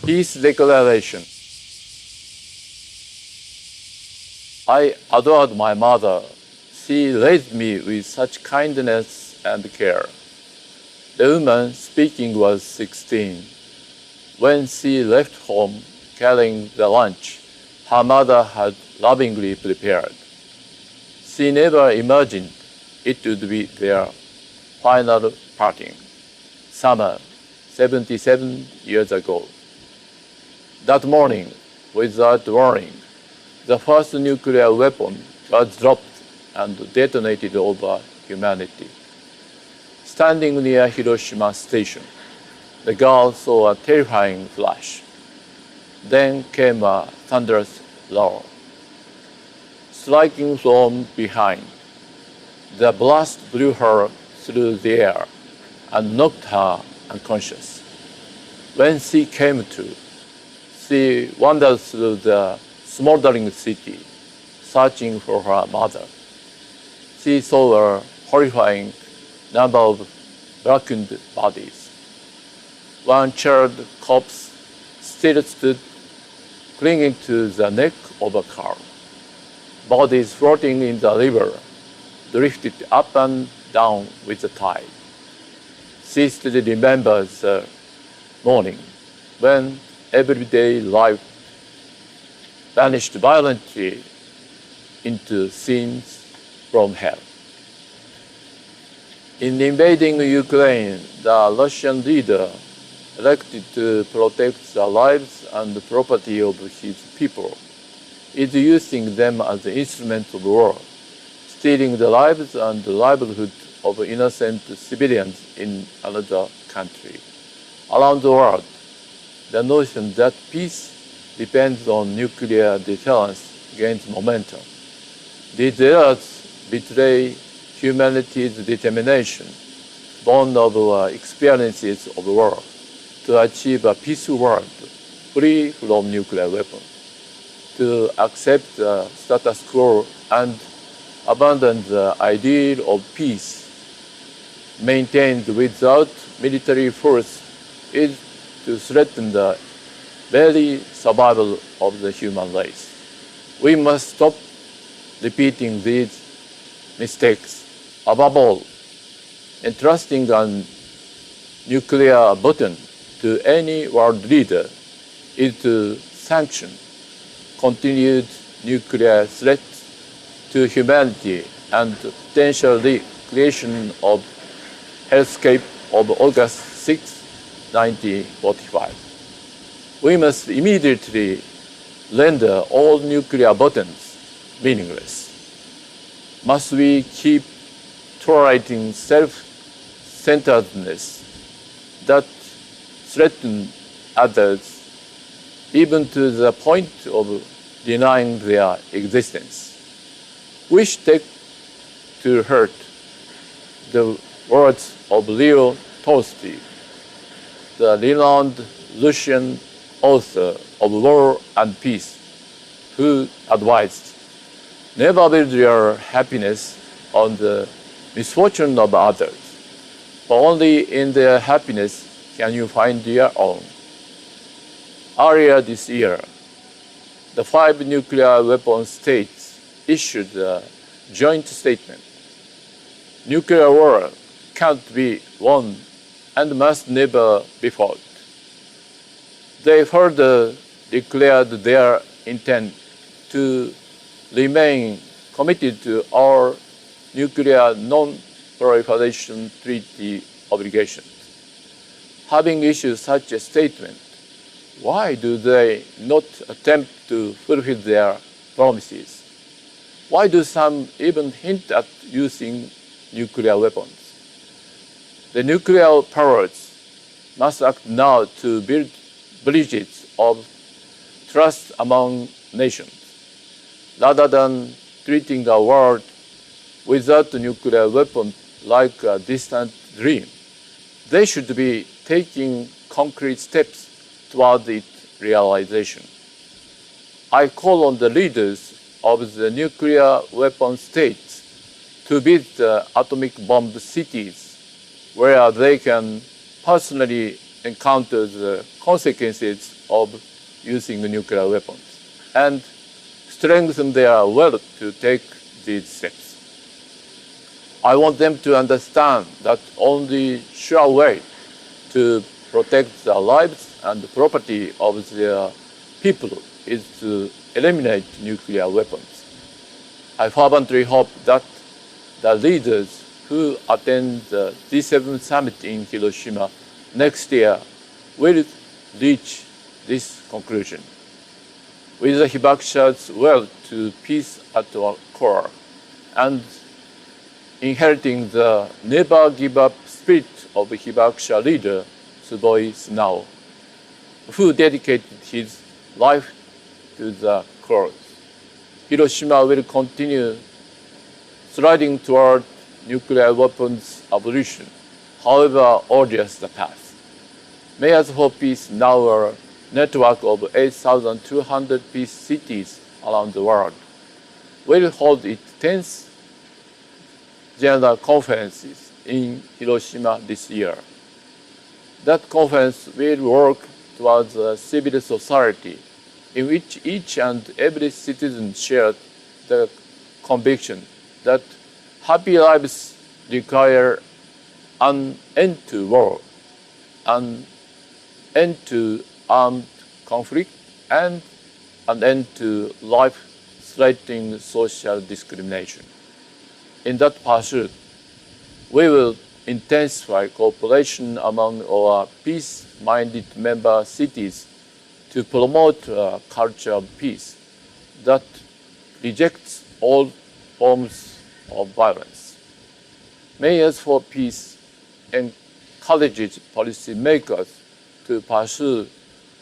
Peace Declaration. I adored my mother. She raised me with such kindness and care. The woman speaking was 16. When she left home carrying the lunch her mother had lovingly prepared, she never imagined it would be their final parting. Summer, 77 years ago. That morning, without warning, the first nuclear weapon was dropped and detonated over humanity. Standing near Hiroshima Station, the girl saw a terrifying flash. Then came a thunderous roar. Striking from behind, the blast blew her through the air and knocked her unconscious. When she came to, she wandered through the smoldering city, searching for her mother. She saw a horrifying number of blackened bodies. One charred corpse still stood clinging to the neck of a car. Bodies floating in the river drifted up and down with the tide. She still remembers the morning when everyday life vanished violently into scenes from hell. In invading Ukraine, the Russian leader elected to protect the lives and the property of his people is using them as instruments of war, stealing the lives and the livelihood of innocent civilians in another country. Around the world, the notion that peace depends on nuclear deterrence gains momentum. These errors betray humanity's determination, born of experiences of war, to achieve a peaceful world free from nuclear weapons, to accept the status quo and abandon the ideal of peace maintained without military force is to threaten the very survival of the human race. We must stop repeating these mistakes. Above all, entrusting a nuclear button to any world leader is to sanction continued nuclear threats to humanity and potential creation of hellscape of August 6, 1945. We must immediately render all nuclear buttons meaningless. Must we keep tolerating self-centeredness that threatens others even to the point of denying their existence? Which take to heart the words of Leo Tolstoy, the renowned Russian author of War and Peace, who advised, "Never build your happiness on the misfortune of others, for only in their happiness can you find your own." Earlier this year, the 5 nuclear weapon states issued a joint statement. Nuclear war can't be won and must never be fought. They further declared their intent to remain committed to our nuclear non-proliferation treaty obligations. Having issued such a statement, why do they not attempt to fulfill their promises? Why do some even hint at using nuclear weapons? The nuclear powers must act now to build bridges of trust among nations, rather than treating the world without a nuclear weapon like a distant dream. They should be taking concrete steps toward its realization. I call on the leaders of the nuclear weapon states to visit the atomic bombed cities where they can personally encounter the consequences of using nuclear weapons and strengthen their will to take these steps. I want them to understand that only sure way to protect the lives and property of their people is to eliminate nuclear weapons. I fervently hope that the leaders who attend the G7 summit in Hiroshima next year will reach this conclusion. With the Hibakusha's will to peace at our core and inheriting the never give up spirit of Hibakusha leader Tsuboi Sunao, who dedicated his life to the cause. Hiroshima will continue striding toward nuclear weapons abolition, however odious the path. Mayors for Peace, now a network of 8,200 peace cities around the world, will hold its 10th General Conferences in Hiroshima this year. That conference will work towards a civil society in which each and every citizen shares the conviction that happy lives require an end to war, an end to armed conflict, and an end to life-threatening social discrimination. In that pursuit, we will intensify cooperation among our peace-minded member cities to promote a culture of peace that rejects all forms of violence. Mayors for Peace encourages policymakers to pursue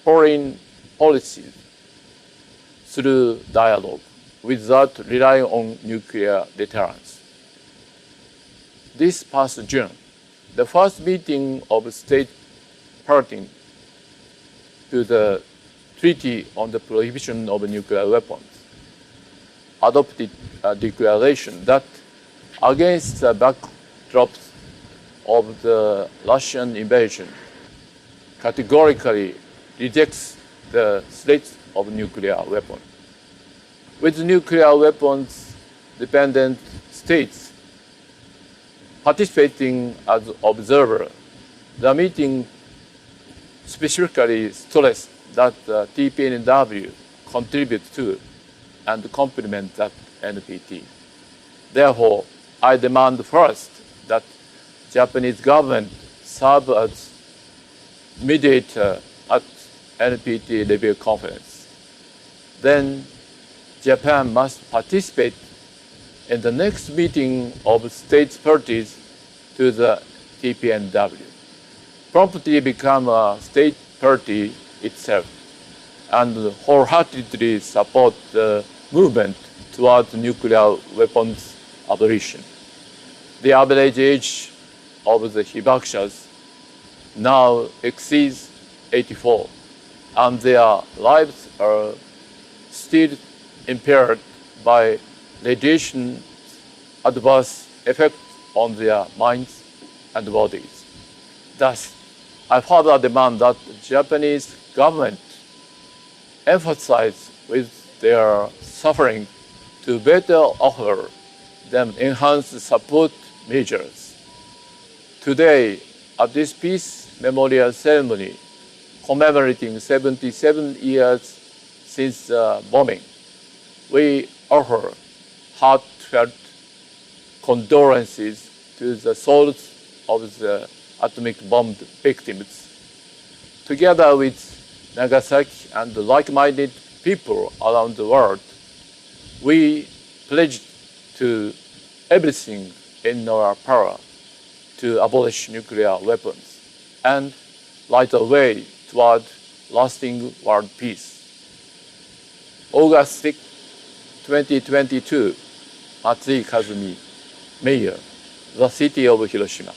foreign policies through dialogue without relying on nuclear deterrence. This past June, the first meeting of states party to the Treaty on the Prohibition of Nuclear Weapons adopted a declaration that, against the backdrop of the Russian invasion, categorically rejects the threat of nuclear weapons. With nuclear weapons dependent states participating as observers, the meeting specifically stressed that the TPNW contributes to and complement that NPT. Therefore, I demand first that Japanese government serve as mediator at NPT review conference. Then Japan must participate in the next meeting of states parties to the TPNW, promptly become a state party itself, and wholeheartedly support the movement towards nuclear weapons abolition. The average age of the Hibakushas now exceeds 84, and their lives are still impaired by radiation adverse effects on their minds and bodies. Thus, I further demand that the Japanese government emphasize with their suffering to better offer them enhanced support measures. Today, at this peace memorial ceremony commemorating 77 years since the bombing, we offer heartfelt condolences to the souls of the atomic bomb victims. Together with Nagasaki and like-minded people around the world, we pledge to everything in our power to abolish nuclear weapons and light a way toward lasting world peace. August 6, 2022, Matsui Kazumi, Mayor, the city of Hiroshima.